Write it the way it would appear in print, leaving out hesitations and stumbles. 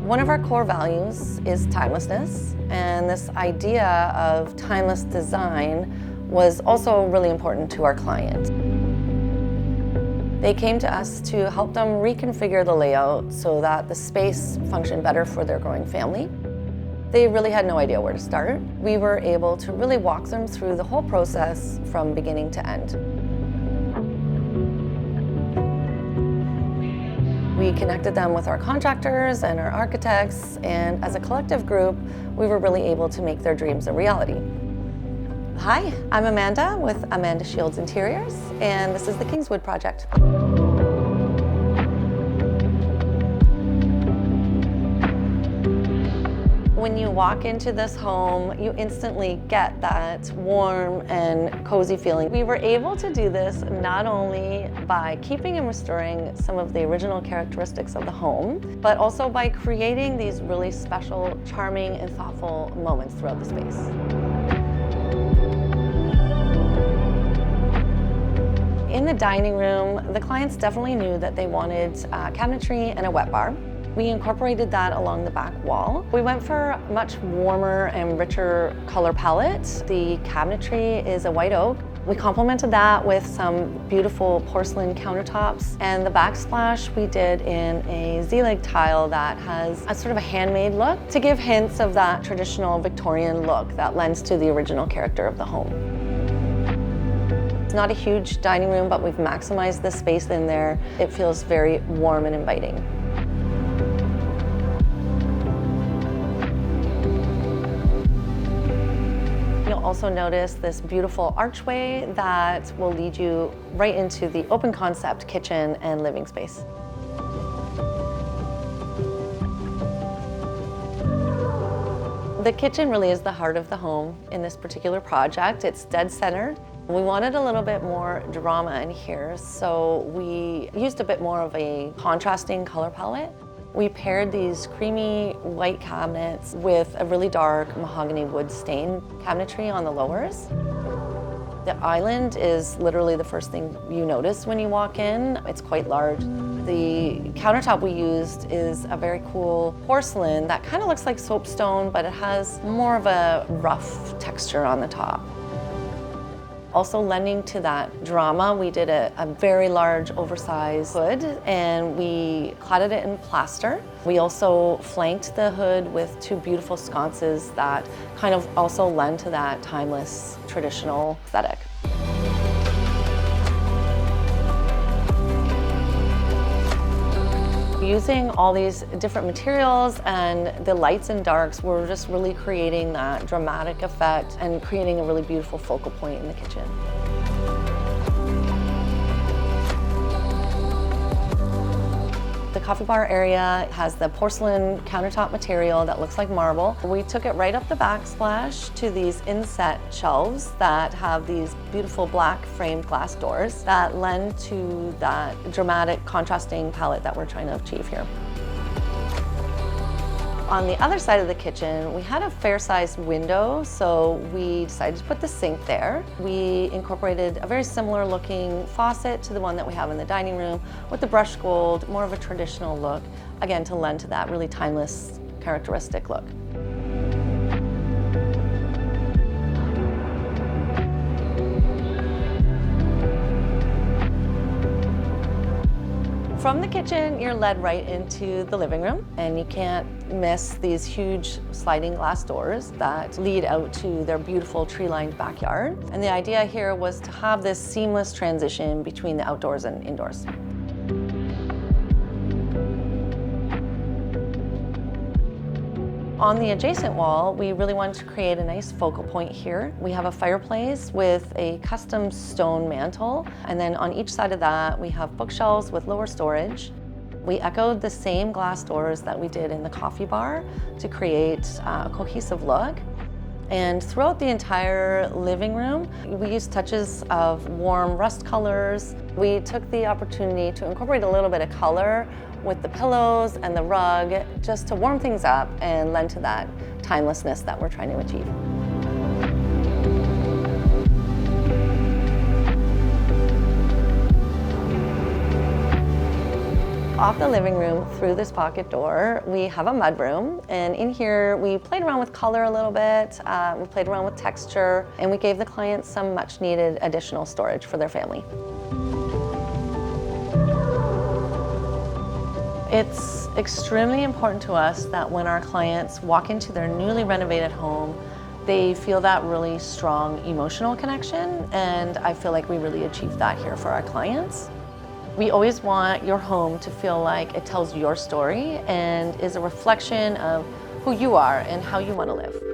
One of our core values is timelessness, and this idea of timeless design was also really important to our client. They came to us to help them reconfigure the layout so that the space functioned better for their growing family. They really had no idea where to start. We were able to really walk them through the whole process from beginning to end. We connected them with our contractors and our architects, and as a collective group, we were really able to make their dreams a reality. Hi, I'm Amanda with Amanda Shields Interiors, and this is the Kingswood project. When you walk into this home, you instantly get that warm and cozy feeling. We were able to do this not only by keeping and restoring some of the original characteristics of the home, but also by creating these really special, charming, and thoughtful moments throughout the space. In the dining room, the clients definitely knew that they wanted cabinetry and a wet bar. We incorporated that along the back wall. We went for a much warmer and richer color palette. The cabinetry is a white oak. We complemented that with some beautiful porcelain countertops, and the backsplash we did in a Z-leg tile that has a sort of a handmade look to give hints of that traditional Victorian look that lends to the original character of the home. It's not a huge dining room, but we've maximized the space in there. It feels very warm and inviting. You'll also notice this beautiful archway that will lead you right into the open concept kitchen and living space. The kitchen really is the heart of the home in this particular project. It's dead centered. We wanted a little bit more drama in here, so we used a bit more of a contrasting color palette. We paired these creamy white cabinets with a really dark mahogany wood stain cabinetry on the lowers. The island is literally the first thing you notice when you walk in. It's quite large. The countertop we used is a very cool porcelain that kind of looks like soapstone, but it has more of a rough texture on the top. Also lending to that drama, we did a very large oversized hood and we cladded it in plaster. We also flanked the hood with two beautiful sconces that kind of also lend to that timeless traditional aesthetic. Using all these different materials and the lights and darks, we're just really creating that dramatic effect and creating a really beautiful focal point in the kitchen. The coffee bar area has the porcelain countertop material that looks like marble. We took it right up the backsplash to these inset shelves that have these beautiful black framed glass doors that lend to that dramatic contrasting palette that we're trying to achieve here. On the other side of the kitchen, we had a fair-sized window, so we decided to put the sink there. We incorporated a very similar looking faucet to the one that we have in the dining room with the brushed gold, more of a traditional look, again to lend to that really timeless, characteristic look. From the kitchen, you're led right into the living room, and you can't miss these huge sliding glass doors that lead out to their beautiful tree-lined backyard. And the idea here was to have this seamless transition between the outdoors and indoors. On the adjacent wall, we really wanted to create a nice focal point here. We have a fireplace with a custom stone mantle, and then on each side of that, we have bookshelves with lower storage. We echoed the same glass doors that we did in the coffee bar to create a cohesive look. And throughout the entire living room, we used touches of warm rust colors. We took the opportunity to incorporate a little bit of color with the pillows and the rug just to warm things up and lend to that timelessness that we're trying to achieve. Off the living room through this pocket door, we have a mudroom, and in here we played around with color a little bit, we played around with texture, and we gave the clients some much needed additional storage for their family. It's extremely important to us that when our clients walk into their newly renovated home, they feel that really strong emotional connection, and I feel like we really achieve that here for our clients. We always want your home to feel like it tells your story and is a reflection of who you are and how you want to live.